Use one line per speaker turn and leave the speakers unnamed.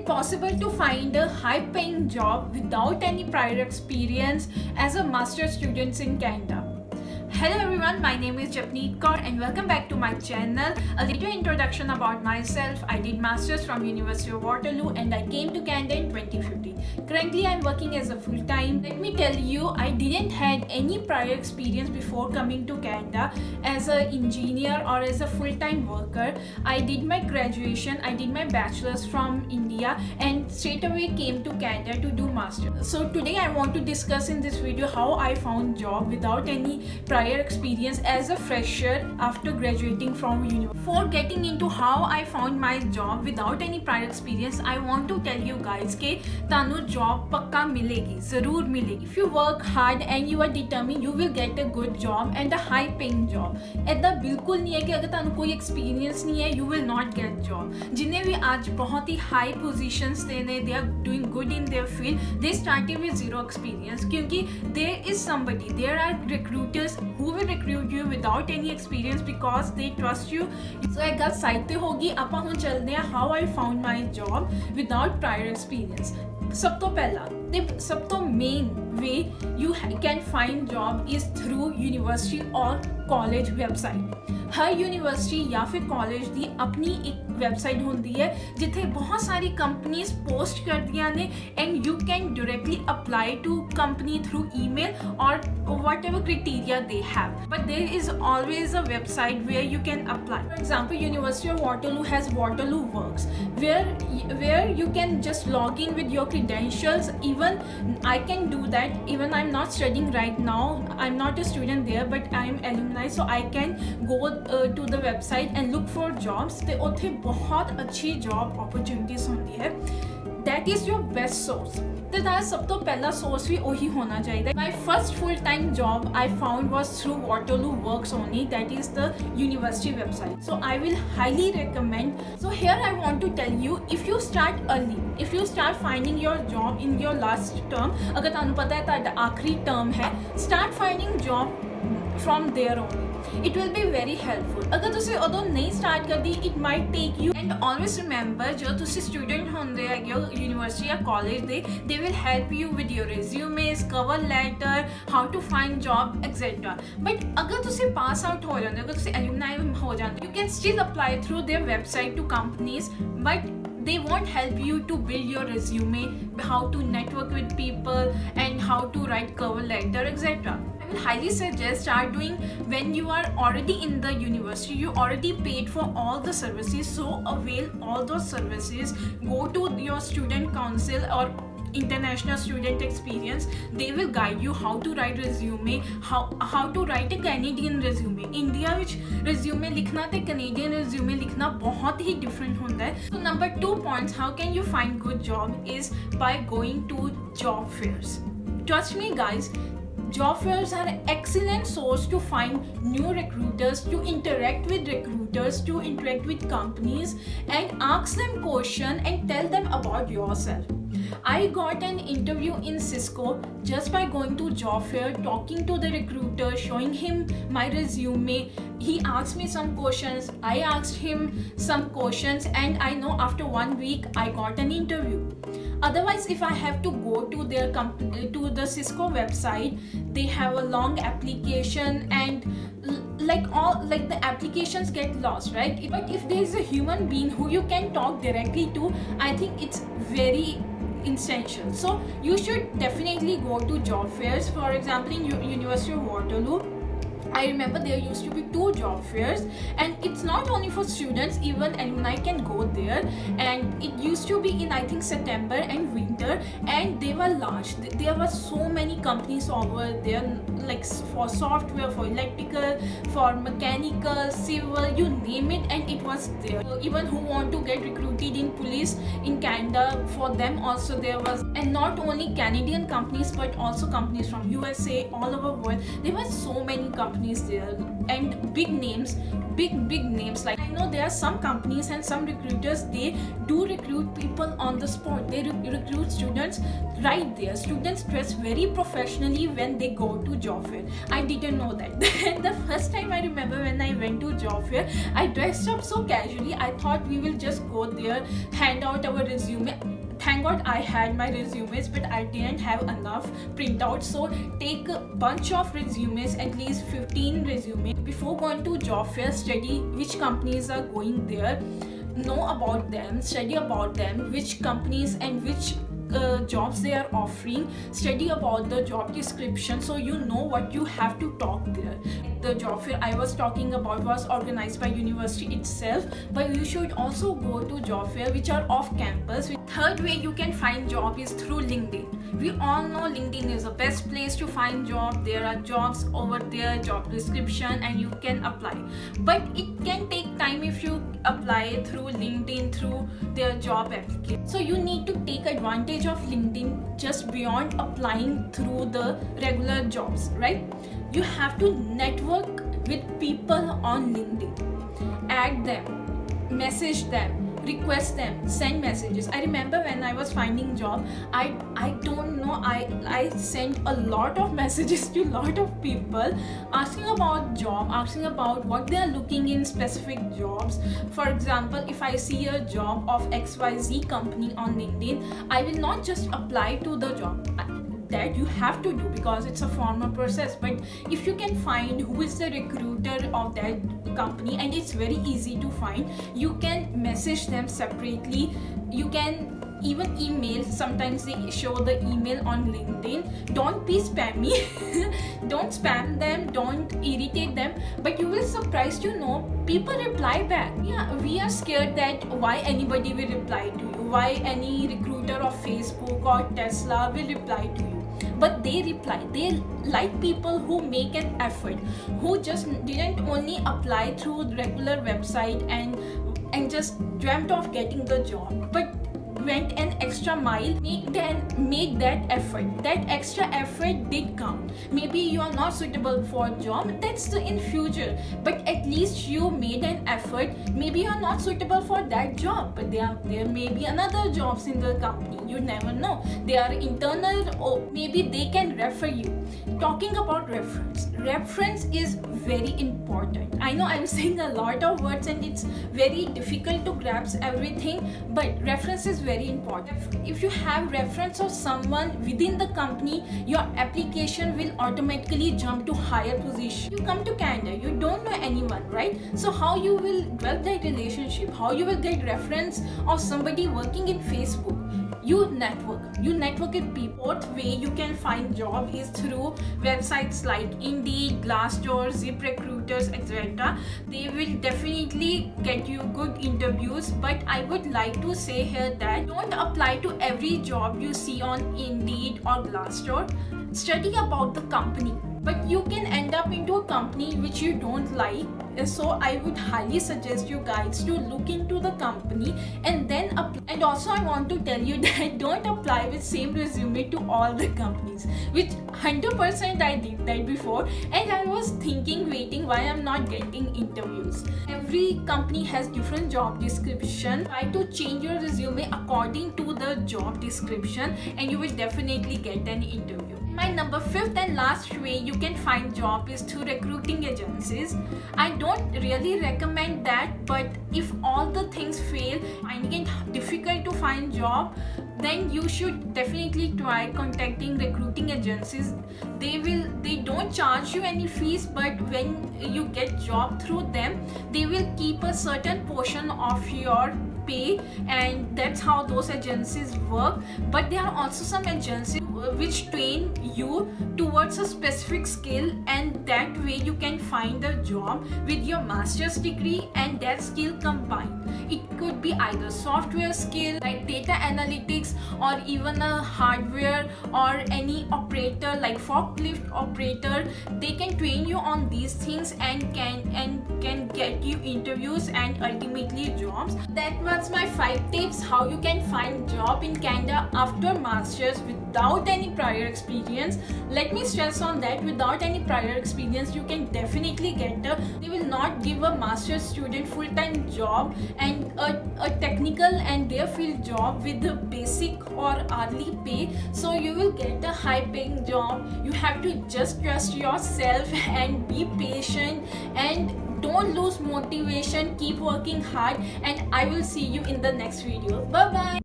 it possible to find a high-paying job without any prior experience as a master's student in Canada? Hello everyone, my name is Japneet Kaur and welcome back to my channel. A little introduction about myself. I did masters from University of Waterloo and I came to Canada in 2015. Currently I'm working as a full-time. Let me tell you, I didn't had any prior experience before coming to Canada as an engineer or as a full-time worker. I did my graduation, I did my bachelor's from India and straight away came to Canada to do masters. So today I want to discuss in this video how I found job without any prior experience as a fresher after graduating from university. Before getting into how I found my job without any prior experience, I want to tell you guys कि तानु job पक्का मिलेगी, ज़रूर मिलेगी. If you work hard and you are determined, you will get a good job and a high paying job. ऐसा बिल्कुल नहीं है कि अगर तानु कोई experience नहीं है, you will not get job. जिन्हें भी आज बहुत ही high positions देने, they are doing good in their field, they started with zero experience क्योंकि there is somebody, there are recruiters who will recruit you without any experience because they trust you. So एक गल side पे होगी, ਆਪਾਂ ਹੁਣ ਚੱਲਦੇ ਹਾਂ how I found my job without prior experience. ਸਭ ਤੋਂ ਪਹਿਲਾਂ ਤੇ ਸਭ ਤੋਂ main way you can find job is through university or college website. Her university या फिर कॉलेज ਦੀ ਆਪਣੀ ਇੱਕ ਵੈਬਸਾਈਟ ਹੁੰਦੀ ਹੈ ਜਿੱਥੇ ਬਹੁਤ ਸਾਰੀ ਕੰਪਨੀਆਂ ਪੋਸਟ ਕਰਦੀਆਂ ਨੇ and you can directly apply to company through email or whatever criteria they have, but there is always a website where you can apply. For example, University of Waterloo has Waterloo Works where you can just log in with your credentials. Even I can do that. Even I'm not studying right now, I'm not a student there, but I am alumni, so I can go to the website and look for jobs. ਤੇ ਉੱਥੇ ਬਹੁਤ ਅੱਛੀ job opportunities ਹੁੰਦੀ ਹੈ. That is your best source. ਤੇ ਦਾ ਸਭ ਤੋਂ ਪਹਿਲਾ source ਵੀ ਉਹੀ ਹੋਣਾ ਚਾਹੀਦਾ. My first full-time job I found was through Waterloo Works only. That is the university website. So I will highly recommend. So here I want to tell you, if you start early, if you start finding your job in your last term, ਅਗਰ ਤੁਹਾਨੂੰ ਪਤਾ ਹੈ ਤੁਹਾਡਾ ਆਖਰੀ term ਹੈ, start finding job from there only. It will be very helpful. अगर ਤੁਸੀਂ ਉਦੋਂ ਨਹੀਂ start ਕਰਦੀ, it might take you. And always remember, ਜਦੋਂ ਤੁਸੀਂ student ਹੁੰਦੇ ਹੈਗੇ ਹੋ university ਜਾਂ college ਦੇ, they will help you with your resumes, cover letter, how to find job, etc. But ਅਗਰ ਤੁਸੀਂ pass out ਹੋ ਜਾਂਦੇ ਹੋ, ਅਗਰ ਤੁਸੀਂ alumni ਹੋ ਜਾਂਦੇ, you can still apply through their website to companies, but they won't help you to build your resume, how to network with people and how to write cover letter, etc. I will highly suggest start doing when you are already in the university. You already paid for all the services, so avail all those services. Go to your student council or international student experience. They will guide you how to write resume, how to write a Canadian resume. India ਵਿੱਚ resume ਲਿਖਣਾ ਤੇ Canadian resume ਲਿਖਣਾ ਬਹੁਤ ਹੀ different ਹੁੰਦਾ ਹੈ. So number 2 points how can you find good job is by going to job fairs. Trust me guys, job fairs are an excellent source to find new recruiters, to interact with recruiters, to interact with companies and ask them questions and tell them about yourself. I got an interview in Cisco just by going to job fair, talking to the recruiter, showing him my resume. He asked me some questions, I asked him some questions, and I know after 1 week I got an interview. Otherwise, if I have to go to their company, to the Cisco website, they have a long application and like the applications get lost, right? But if there is a human being who you can talk directly to, I think it's very essential. So you should definitely go to job fairs. For example, in University of Waterloo, I remember there used to be 2 job fairs, and it's not only for students, even alumni can go there, and it used to be in I think September and winter, and they were large. There were so many companies over there, like for software, for electrical, for mechanical, civil, you name it, and it was there. So even who want to get recruited in police in Canada, for them also there was, and not only Canadian companies but also companies from USA, all over world. There were so many companies there and big names, big names. Like I know there are some companies and some recruiters, they do recruit people on the spot. They recruit students right there. Students dress very professionally when they go to job fair. I didn't know that. The first time I remember when I went to job fair, I dressed up so casually. I thought we will just go there, hand out our resume. thank God I had my resumes, but I didn't have enough printouts. So take a bunch of resumes, at least 15 resumes. Before going to job fair, study which companies are going there, know about them, study about them, which companies and which jobs they are offering, study about the job description so you know what you have to talk there. The job fair I was talking about was organized by university itself, but you should also go to job fair which are off campus. Third way you can find job is through LinkedIn. We all know LinkedIn is the best place to find job. There are jobs over there, job description, and you can apply, but it can take time if you apply through LinkedIn, through their job application. So you need to take advantage of LinkedIn just beyond applying through the regular jobs, right? You have to network with people on LinkedIn, add them, message them, request them, send messages. I remember when I was finding job, I don't know, I sent a lot of messages to a lot of people asking about job, asking about what they are looking in specific jobs. For example, if I see a job of XYZ company on LinkedIn, I will not just apply to the job. That you have to do because it's a formal process, but if you can find who is the recruiter of that company, and it's very easy to find, you can message them separately. You can even email. Sometimes they show the email on LinkedIn. Don't be spammy. Don't spam them, don't irritate them, but you will surprised to know people reply back. Yeah, we are scared that why anybody will reply to you, why any recruiter of Facebook or Tesla will reply to you, but they reply. They like people who make an effort, who just didn't only apply through regular website and just dreamt of getting the job, but went an extra mile, make that effort. That extra effort did count. Maybe you are not suitable for a job, that's in future, but at least you made an effort. Maybe you are not suitable for that job, but there may be another jobs in the company. You never know, they are internal, or maybe they can refer you. Talking about reference is very important. I know I'm saying a lot of words and it's very difficult to grasp everything, but reference is very important. If you have reference of someone within the company, your application will automatically jump to higher position. You come to Canada, you don't know anyone, right? So how you will develop that relationship? How you will get reference of somebody working in Facebook? You network with people. Fourth way you can find job is through websites like Indeed, Glassdoor, ZipRecruiters, etc. They will definitely get you good interviews, but I would like to say here that don't apply to every job you see on Indeed or Glassdoor. Study about the company, but you can end up into a company which you don't like. So I would highly suggest you guys to look into the company and then apply. And also I want to tell you that don't apply with same resume to all the companies, which 100% I did that before, and I was waiting why I'm not getting interviews. Every company has different job description. Try to change your resume according to the job description and you will definitely get an interview. My number 5th and last way you can find job is through recruiting agencies. I don't really recommend that, but if all the things fail, finding it difficult to find job, then you should definitely try contacting recruiting agencies. They don't charge you any fees, but when you get job through them, they will keep a certain portion of your pay, and that's how those agencies work. But there are also some agencies which train you towards a specific skill, and that way you can find a job with your master's degree and that skill combined. It could be either software skill like data analytics, or even a hardware or any operator like forklift operator. They can train you on these things and can get you interviews and ultimately jobs. That was my 5 tips how you can find job in Canada after masters without any prior experience. Let me stress on that, without any prior experience you can definitely get they will not give a master's student full-time job and a technical and their field job with the basic or hourly pay. So you will get a high paying job. You have to just trust yourself and be patient and don't lose motivation. Keep working hard, and I will see you in the next video. Bye bye.